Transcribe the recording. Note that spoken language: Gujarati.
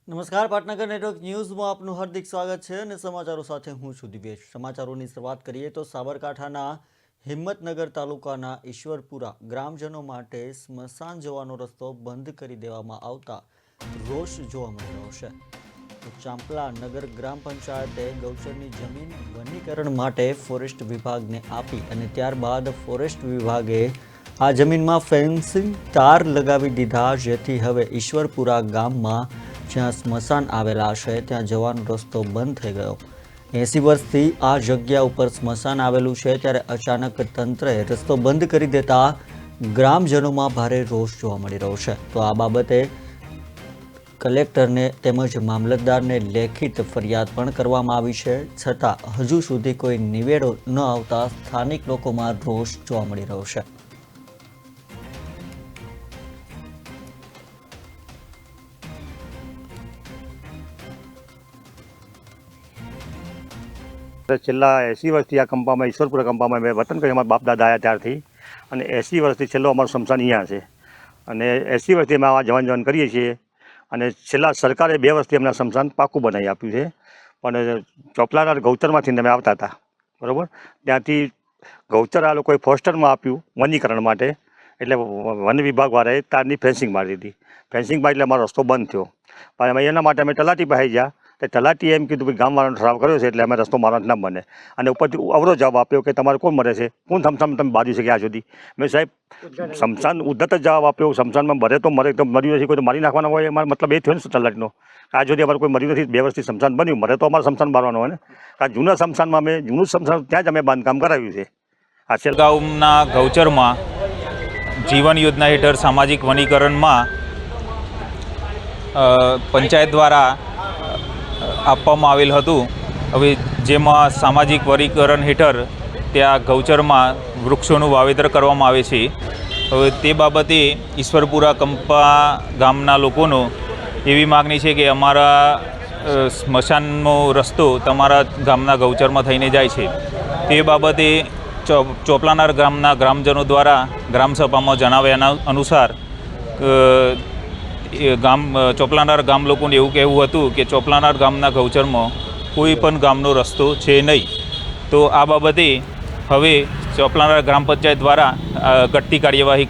નમસ્કાર, પાટનગર નેટવર્ક ન્યૂઝમાં આપનું હાર્દિક સ્વાગત છે અને સમાચારો સાથે હું છું દિવેશ। સમાચારોની શરૂઆત કરીએ તો સાબરકાંઠાના હિંમતનગર તાલુકાના ઈશ્વરપુરા ગ્રામજનો માટે સ્મશાન જવાનો રસ્તો બંધ કરી દેવામાં આવતા રોષ જોવા મળી રહ્યો છે। તો ચાંપલા નગર ગ્રામ પંચાયતે ગૌચરની જમીન વનીકરણ માટે ફોરેસ્ટ વિભાગને આપી અને ત્યારબાદ ફોરેસ્ટ વિભાગે આ જમીનમાં ફેન્સિંગ તાર લગાવી દીધા, જેથી હવે ઈશ્વરપુરા ગામમાં જ્યાં સ્મશાન આવેલા છે ત્યાં જવાનો રસ્તો બંધ થઈ ગયો। 80 વર્ષથી આ જગ્યા ઉપર સ્મશાન આવેલું છે, ત્યારે અચાનક તંત્રએ રસ્તો બંધ કરી દેતા ગ્રામજનોમાં ભારે રોષ જોવા મળી રહ્યો છે। તો આ બાબતે કલેક્ટરને તેમજ મામલતદારને લેખિત ફરિયાદ પણ કરવામાં આવી છે, છતાં હજુ સુધી કોઈ નિવેડો ન આવતા સ્થાનિક લોકોમાં રોષ જોવા મળી રહ્યો છે। છેલ્લા 80 વર્ષથી આ કંપામાં ઈશ્વરપુરા કંપામાં મેં વતન કરી અમારા બાપ દાદા આવ્યા ત્યારથી, અને 80 વર્ષથી છેલ્લો અમારું સ્મશાન અહીંયા છે અને 80 વર્ષથી અમે આ જવાન કરીએ છીએ। અને છેલ્લા સરકારે 2 વર્ષથી અમને સ્મશાન પાકું બનાવી આપ્યું છે, પણ ચોપલાના ગૌચરમાંથી અમે આવતા હતા, બરાબર, ત્યાંથી ગૌચર આ લોકોએ ફોસ્ટરમાં આપ્યું વનીકરણ માટે, એટલે વન વિભાગવાળાએ તારની ફેન્સિંગ મારી દીધી। ફેન્સિંગ મારી એટલે અમારો રસ્તો બંધ થયો, પણ અમે એના માટે અમે તલાટી પાસે ગયા, તો તલાટીએ એમ કીધું કે ગામવાળાનો ઠરાવ કર્યો છે એટલે અમે રસ્તો મારવાનો ના બને, અને ઉપરથી અવરો જવાબ આપ્યો કે તમારે કોણ મરે છે, કોણ સમસાન તમે બાંધ્યું છે કે આ સુધી। મેં સાહેબ સ્મશાન ઉદ્ધત જ જવાબ આપ્યો, સ્મશાનમાં મરે તો મરે, તો મર્યું નથી કોઈ તો મારી નાખવાના હોય, અમારો મતલબ એ થયો ને તલાટીનો। આ સુધી અમારે કોઈ મર્યું નથી, 2 વર્ષથી સ્મશાન બન્યું, મરે તો અમારે સ્મશાન મારવાનું હોય ને। આ જૂના સ્મશાનમાં અમે જૂનું સ્મશાન ત્યાં જ અમે બાંધકામ કરાવ્યું છે। આ છે ગામના ગૌચરમાં જીવન યોજના હેઠળ સામાજિક વનીકરણમાં પંચાયત દ્વારા આપવામાં આવેલ હતું। હવે જેમાં સામાજિક વનીકરણ હેઠળ ત્યાં ગૌચરમાં વૃક્ષોનું વાવેતર કરવામાં આવે છે। હવે તે બાબતે ઈશ્વરપુરા કંપા ગામના લોકોનો એવી માગણી છે કે અમારા સ્મશાનનો રસ્તો તમારા ગામના ગૌચરમાં થઈને જાય છે। તે બાબતે ચોપલાનાર ગામના ગ્રામજનો દ્વારા ગ્રામસભામાં જણાવ્યા અનુસાર ચોપલાનાર ગામ લોકોને એવું કહેવું હતું કે ચોપલાનાર ગામના ગૌચરમાં કોઈ પણ ગામનો રસ્તો છે નહીં। તો આ બાબતે હવે ચોપલાનાર ગ્રામ પંચાયત દ્વારા ઘટતી કાર્યવાહી